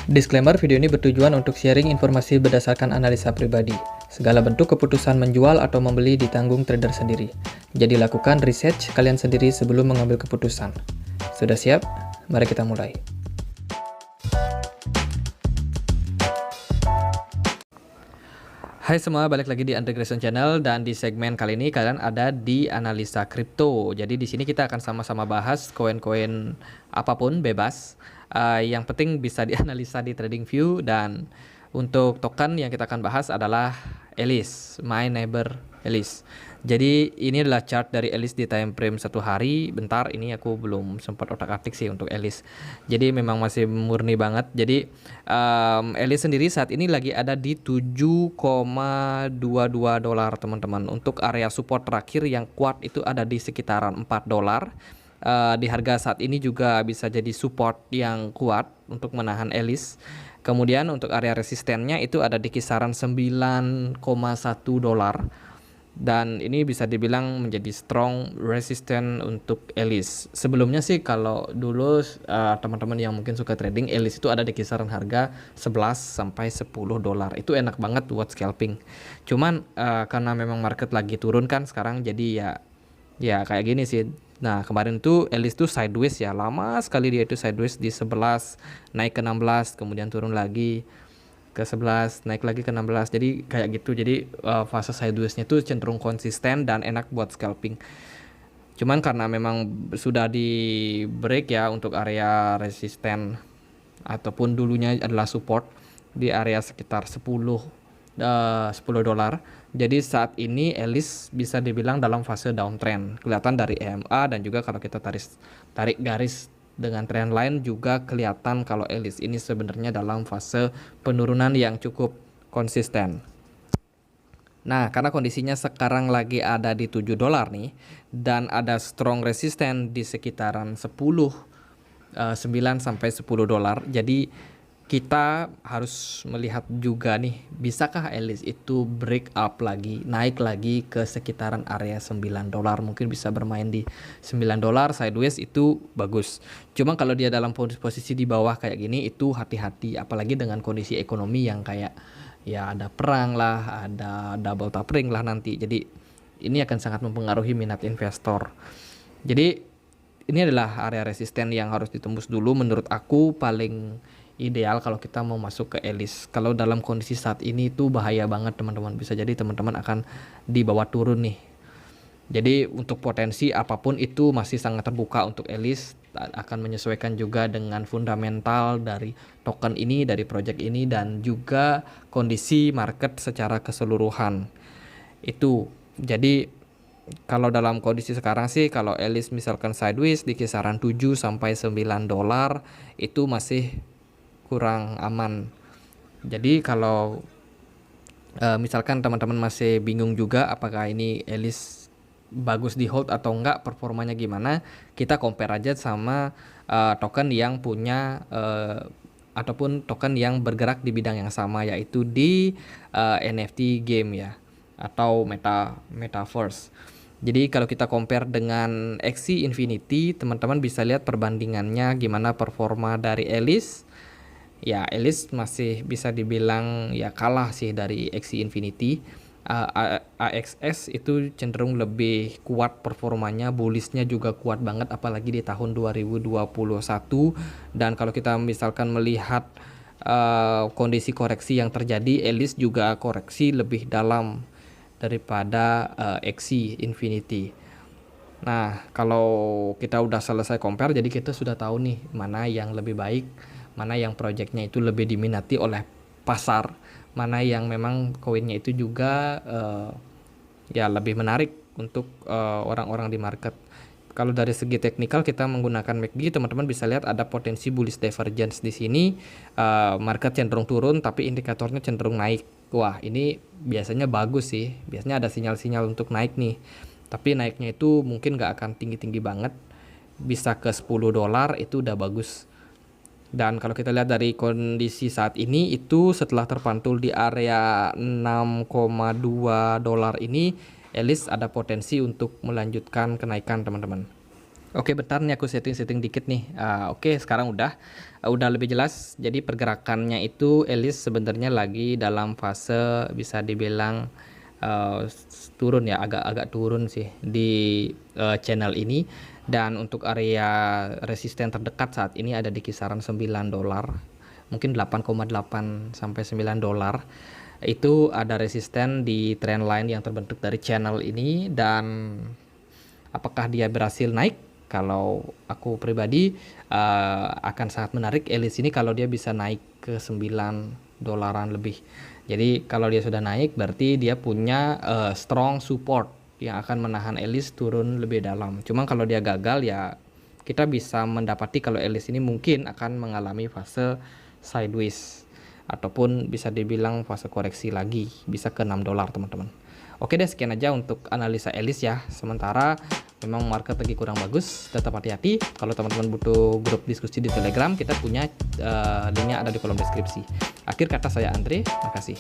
Disclaimer, video ini bertujuan untuk sharing informasi berdasarkan analisa pribadi. Segala bentuk keputusan menjual atau membeli ditanggung trader sendiri. Jadi lakukan research kalian sendiri sebelum mengambil keputusan. Sudah siap? Mari kita mulai. Hai semua, balik lagi di Andre Grayson Channel, dan di segmen kali ini kalian ada di analisa kripto. Jadi di sini kita akan sama-sama bahas koin-koin apapun bebas. Yang penting bisa dianalisa di TradingView, dan untuk token yang kita akan bahas adalah Alice, My Neighbor Alice. Jadi ini adalah chart dari Alice di time frame 1 hari. Bentar, ini aku belum sempat otak-atik sih untuk Alice. Jadi memang masih murni banget. Jadi Alice sendiri saat ini lagi ada di 7,22 dolar teman-teman. Untuk area support terakhir yang kuat itu ada di sekitaran 4 dolar. Di harga saat ini juga bisa jadi support yang kuat untuk menahan Alice. Kemudian untuk area resistennya itu ada di kisaran 9,1 dolar. Dan ini bisa dibilang menjadi strong resistant untuk Alice. Sebelumnya sih kalau dulu teman-teman yang mungkin suka trading, Alice itu ada di kisaran harga 11 sampai 10 dolar. Itu enak banget buat scalping. Cuman karena memang market lagi turun kan sekarang, jadi ya kayak gini sih. Nah, kemarin tuh Alice tuh sideways ya. Lama sekali dia itu sideways di 11, naik ke 16, kemudian turun lagi ke 11, naik lagi ke 16. Jadi kayak gitu. Jadi fase sideways-nya tuh cenderung konsisten dan enak buat scalping. Cuman karena memang sudah di break ya untuk area resisten ataupun dulunya adalah support di area sekitar 10 dolar. Jadi saat ini Alice bisa dibilang dalam fase downtrend. Kelihatan dari EMA, dan juga kalau kita tarik garis dengan trend line juga kelihatan kalau Alice ini sebenarnya dalam fase penurunan yang cukup konsisten. Nah, karena kondisinya sekarang lagi ada di 7 dolar nih, dan ada strong resisten di sekitaran 9 sampai 10 dolar. Jadi kita harus melihat juga nih, bisakah Alice itu break up lagi, naik lagi ke sekitaran area 9 dolar. Mungkin bisa bermain di 9 dolar sideways, itu bagus. Cuma kalau dia dalam posisi di bawah kayak gini, itu hati-hati, apalagi dengan kondisi ekonomi yang kayak ya ada perang lah, ada double tapering lah nanti. Jadi ini akan sangat mempengaruhi minat investor. Jadi ini adalah area resisten yang harus ditembus dulu. Menurut aku paling ideal kalau kita mau masuk ke Alice. Kalau dalam kondisi saat ini itu bahaya banget teman-teman. Bisa jadi teman-teman akan dibawa turun nih. Jadi untuk potensi apapun itu masih sangat terbuka untuk Alice. Akan menyesuaikan juga dengan fundamental dari token ini, dari project ini, dan juga kondisi market secara keseluruhan. Itu jadi kalau dalam kondisi sekarang sih, kalau Alice misalkan sideways di kisaran 7 sampai 9 dolar itu masih kurang aman. Jadi kalau misalkan teman-teman masih bingung juga apakah ini Alice bagus di hold atau enggak, performanya gimana, kita compare aja sama token yang punya ataupun token yang bergerak di bidang yang sama, yaitu di NFT game ya, atau metaverse. Jadi kalau kita compare dengan Axie Infinity, teman-teman bisa lihat perbandingannya gimana performa dari Alice. Ya, Alice masih bisa dibilang ya kalah sih dari Axie Infinity. AXS itu cenderung lebih kuat performanya, bullishnya juga kuat banget apalagi di tahun 2021. Dan kalau kita misalkan melihat kondisi koreksi yang terjadi, Alice juga koreksi lebih dalam daripada Axie Infinity. Nah, kalau kita udah selesai compare, jadi kita sudah tahu nih mana yang lebih baik, mana yang projectnya itu lebih diminati oleh pasar, mana yang memang koinnya itu juga ya lebih menarik untuk orang-orang di market. Kalau dari segi teknikal kita menggunakan MACD, teman-teman bisa lihat ada potensi bullish divergence di sini. Market cenderung turun tapi indikatornya cenderung naik. Wah, ini biasanya bagus sih. Biasanya ada sinyal-sinyal untuk naik nih. Tapi naiknya itu mungkin nggak akan tinggi-tinggi banget. Bisa ke 10 dolar itu udah bagus. Dan kalau kita lihat dari kondisi saat ini, itu setelah terpantul di area 6,2 dolar ini, Alice ada potensi untuk melanjutkan kenaikan teman-teman. Oke, bentar nih aku setting-setting dikit nih. Oke, sekarang udah lebih jelas. Jadi pergerakannya itu Elis sebenarnya lagi dalam fase bisa dibilang turun ya, agak-agak turun sih di channel ini. Dan untuk area resisten terdekat saat ini ada di kisaran 9 dolar, mungkin 8,8 sampai 9 dolar. Itu ada resisten di trendline yang terbentuk dari channel ini. Dan apakah dia berhasil naik? Kalau aku pribadi akan sangat menarik Elis ini kalau dia bisa naik ke 9 dolaran lebih. Jadi kalau dia sudah naik berarti dia punya strong support yang akan menahan Elis turun lebih dalam. Cuma kalau dia gagal ya kita bisa mendapati kalau Elis ini mungkin akan mengalami fase sideways ataupun bisa dibilang fase koreksi lagi, bisa ke 6 dolar teman-teman. Oke deh, sekian aja untuk analisa Elis ya. Sementara memang market lagi kurang bagus, tetap hati-hati. Kalau teman-teman butuh grup diskusi di Telegram, kita punya linknya ada di kolom deskripsi. Akhir kata saya Andre, makasih.